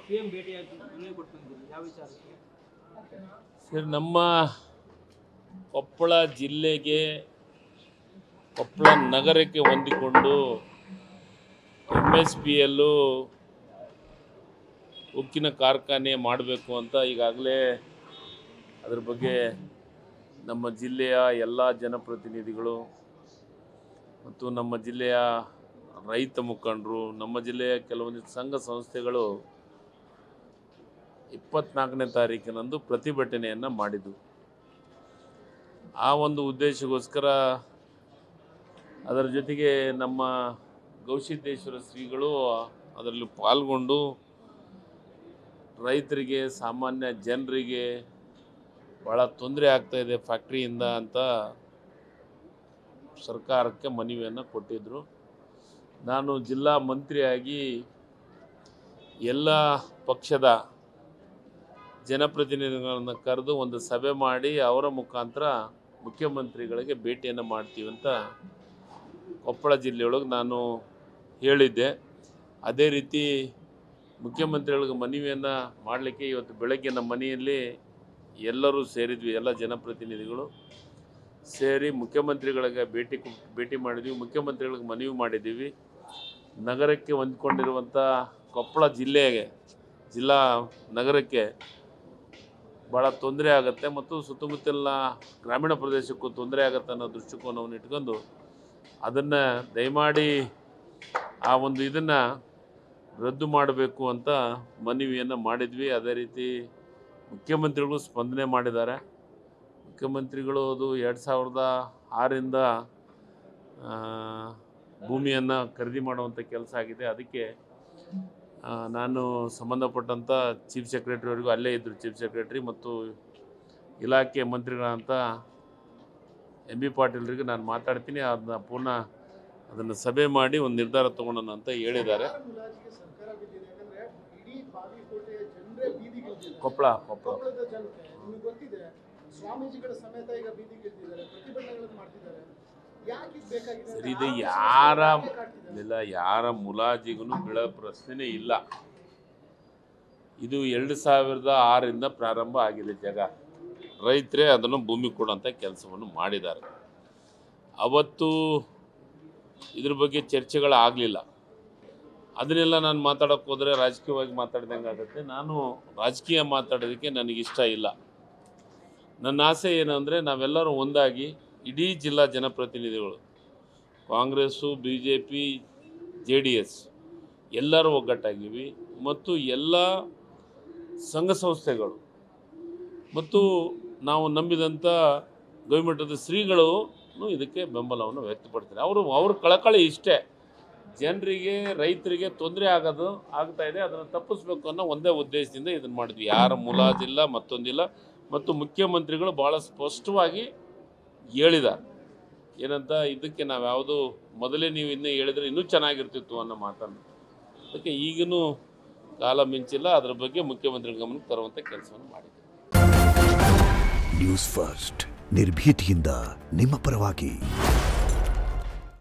CM ಭೇಟಿಯಾಗಿ ಮನವಿ ಕೊಡ್ತಿದ್ದೀರಿ ಯಾವ ವಿಚಾರಕ್ಕೆ? ಸರ್, ನಮ್ಮ ಕೊಪ್ಪಳ ಜಿಲ್ಲೆಗೆ ಕೊಪ್ಪಳ ನಗರಕ್ಕೆ ಹೊಂದಿಕೊಂಡು MSPಯಲ್ಲೂ ಉಕ್ಕಿನ ಕಾರ್ಖಾನೆ ಮಾಡಬೇಕು ಅಂತ ಈಗಾಗಲೇ ಅದರ ಬಗ್ಗೆ ನಮ್ಮ ಜಿಲ್ಲೆಯ ಎಲ್ಲ ಜನಪ್ರತಿನಿಧಿಗಳು ಮತ್ತು ನಮ್ಮ ಜಿಲ್ಲೆಯ ರೈತ ಮುಖಂಡರು, ನಮ್ಮ ಜಿಲ್ಲೆಯ ಕೆಲವೊಂದು ಸಂಘ ಸಂಸ್ಥೆಗಳು 24ನೇ ತಾರೀಕಿನಂದು ಪ್ರತಿಭಟನೆಯನ್ನು ಮಾಡಿದ್ವು. ಆ ಒಂದು ಉದ್ದೇಶಕ್ಕೋಸ್ಕರ ಅದರ ಜೊತೆಗೆ ನಮ್ಮ ಗವಿಸಿದ್ದೇಶ್ವರ ಶ್ರೀಗಳು ಅದರಲ್ಲಿ ಪಾಲ್ಗೊಂಡು ರೈತರಿಗೆ, ಸಾಮಾನ್ಯ ಜನರಿಗೆ ಭಾಳ ತೊಂದರೆ ಆಗ್ತಾಯಿದೆ ಫ್ಯಾಕ್ಟ್ರಿಯಿಂದ ಅಂತ ಸರ್ಕಾರಕ್ಕೆ ಮನವಿಯನ್ನು ಕೊಟ್ಟಿದ್ದರು. ನಾನು ಜಿಲ್ಲಾ ಮಂತ್ರಿಯಾಗಿ ಎಲ್ಲ ಪಕ್ಷದ ಜನಪ್ರತಿನಿಧಿಗಳನ್ನು ಕರೆದು ಒಂದು ಸಭೆ ಮಾಡಿ ಅವರ ಮುಖಾಂತರ ಮುಖ್ಯಮಂತ್ರಿಗಳಿಗೆ ಭೇಟಿಯನ್ನು ಮಾಡ್ತೀವಿ ಅಂತ ಕೊಪ್ಪಳ ಜಿಲ್ಲೆಯೊಳಗೆ ನಾನು ಹೇಳಿದ್ದೆ. ಅದೇ ರೀತಿ ಮುಖ್ಯಮಂತ್ರಿಗಳಿಗೆ ಮನವಿಯನ್ನು ಮಾಡಲಿಕ್ಕೆ ಇವತ್ತು ಬೆಳಗ್ಗೆ ನಮ್ಮ ಮನೆಯಲ್ಲಿ ಎಲ್ಲರೂ ಸೇರಿದ್ವಿ, ಎಲ್ಲ ಜನಪ್ರತಿನಿಧಿಗಳು ಸೇರಿ ಮುಖ್ಯಮಂತ್ರಿಗಳಿಗೆ ಭೇಟಿ ಮಾಡಿದ್ವಿ. ಮುಖ್ಯಮಂತ್ರಿಗಳಿಗೆ ಮನವಿ ಮಾಡಿದ್ದೀವಿ. ನಗರಕ್ಕೆ ಹೊಂದ್ಕೊಂಡಿರುವಂಥ ಕೊಪ್ಪಳ ಜಿಲ್ಲಾ ನಗರಕ್ಕೆ ಭಾಳ ತೊಂದರೆ ಆಗುತ್ತೆ ಮತ್ತು ಸುತ್ತಮುತ್ತಲಿನ ಗ್ರಾಮೀಣ ಪ್ರದೇಶಕ್ಕೂ ತೊಂದರೆ ಆಗುತ್ತೆ ಅನ್ನೋ ದೃಷ್ಟಿಕೋನವನ್ನು ಇಟ್ಕೊಂಡು ಅದನ್ನು ದಯಮಾಡಿ ಆ ಒಂದು ಇದನ್ನು ರದ್ದು ಮಾಡಬೇಕು ಅಂತ ಮನವಿಯನ್ನು ಮಾಡಿದ್ವಿ. ಅದೇ ರೀತಿ ಮುಖ್ಯಮಂತ್ರಿಗಳು ಸ್ಪಂದನೆ ಮಾಡಿದ್ದಾರೆ. ಮುಖ್ಯಮಂತ್ರಿಗಳು ಅದು 2006ರಿಂದ ಭೂಮಿಯನ್ನು ಖರೀದಿ ಮಾಡುವಂಥ ಕೆಲಸ ಆಗಿದೆ. ಅದಕ್ಕೆ ನಾನು ಸಂಬಂಧಪಟ್ಟಂಥ ಚೀಫ್ ಸೆಕ್ರೆಟರಿವರೆಗೂ ಅಲ್ಲೇ ಇದ್ದರು, ಚೀಫ್ ಸೆಕ್ರೆಟರಿ ಮತ್ತು ಇಲಾಖೆ ಮಂತ್ರಿಗಳಂತ MB ಪಾಟೀಲ್ರಿಗೆ ನಾನು ಮಾತಾಡ್ತೀನಿ, ಅದನ್ನ ಪುನಃ ಅದನ್ನು ಸಭೆ ಮಾಡಿ ಒಂದು ನಿರ್ಧಾರ ತೊಗೊಳ್ಳೋಣ ಅಂತ ಹೇಳಿದ್ದಾರೆ. ಕೊಪ್ಪಳ ಸರಿ, ಇದು ಯಾರ ಮುಲಾಜಿಗೂ ಬೀಳೋ ಪ್ರಶ್ನೆ ಇಲ್ಲ. ಇದು 2006ರಿಂದ ಪ್ರಾರಂಭ ಆಗಿದೆ. ರೈತರೇ ಅದನ್ನು ಭೂಮಿ ಕೊಡುವಂಥ ಕೆಲಸವನ್ನು ಮಾಡಿದ್ದಾರೆ. ಅವತ್ತು ಇದ್ರ ಬಗ್ಗೆ ಚರ್ಚೆಗಳಾಗಲಿಲ್ಲ. ಅದನ್ನೆಲ್ಲ ನಾನು ಮಾತಾಡೋಕ್ಕೆ ಹೋದರೆ ರಾಜಕೀಯವಾಗಿ ಮಾತಾಡ್ದಂಗೆ ಆಗುತ್ತೆ. ನಾನು ರಾಜಕೀಯ ಮಾತಾಡೋದಕ್ಕೆ ನನಗಿಷ್ಟ ಇಲ್ಲ. ನನ್ನ ಆಸೆ ಏನಂದರೆ ನಾವೆಲ್ಲರೂ ಒಂದಾಗಿ ಇಡೀ ಜಿಲ್ಲಾ ಜನಪ್ರತಿನಿಧಿಗಳು, ಕಾಂಗ್ರೆಸ್ಸು, BJP, JDS ಎಲ್ಲರೂ ಒಗ್ಗಟ್ಟಾಗಿವಿ ಮತ್ತು ಎಲ್ಲ ಸಂಘ ಸಂಸ್ಥೆಗಳು ಮತ್ತು ನಾವು ನಂಬಿದಂಥ ಗವಿಮಠದ ಶ್ರೀಗಳು ಇದಕ್ಕೆ ಬೆಂಬಲವನ್ನು ವ್ಯಕ್ತಪಡ್ತಾರೆ. ಅವ್ರ ಕಳಕಳಿ ಇಷ್ಟೇ, ಜನರಿಗೆ, ರೈತರಿಗೆ ತೊಂದರೆ ಆಗ್ತಾಯಿದೆ, ಅದನ್ನು ತಪ್ಪಿಸ್ಬೇಕು ಅನ್ನೋ ಒಂದೇ ಉದ್ದೇಶದಿಂದ ಇದನ್ನು ಮಾಡಿದ್ವಿ. ಯಾರ ಮುಲಾಜಿಲ್ಲ, ಮತ್ತೊಂದಿಲ್ಲ. ಮತ್ತು ಮುಖ್ಯಮಂತ್ರಿಗಳು ಭಾಳ ಸ್ಪಷ್ಟವಾಗಿ ಹೇಳಿದ್ದಾರೆ ಏನಂತ, ಇದಕ್ಕೆ ನಾವು ಯಾವುದು ಮೊದಲೇ ನೀವು ಇನ್ನೂ ಹೇಳಿದರೆ ಇನ್ನೂ ಚೆನ್ನಾಗಿರ್ತಿತ್ತು ಅನ್ನೋ ಮಾತನ್ನು. ಅದಕ್ಕೆ ಈಗಲೂ ಕಾಲ ಮಿಂಚಿಲ್ಲ, ಅದರ ಬಗ್ಗೆ ಮುಖ್ಯಮಂತ್ರಿಗಳ ಗಮನಕ್ಕೆ ತರುವಂಥ ಕೆಲಸವನ್ನು ಮಾಡಿದ್ದೀವಿ. ನ್ಯೂಸ್ ಫಸ್ಟ್, ನಿರ್ಭೀತಿಯಿಂದ ನಿಮ್ಮ ಪರವಾಗಿ.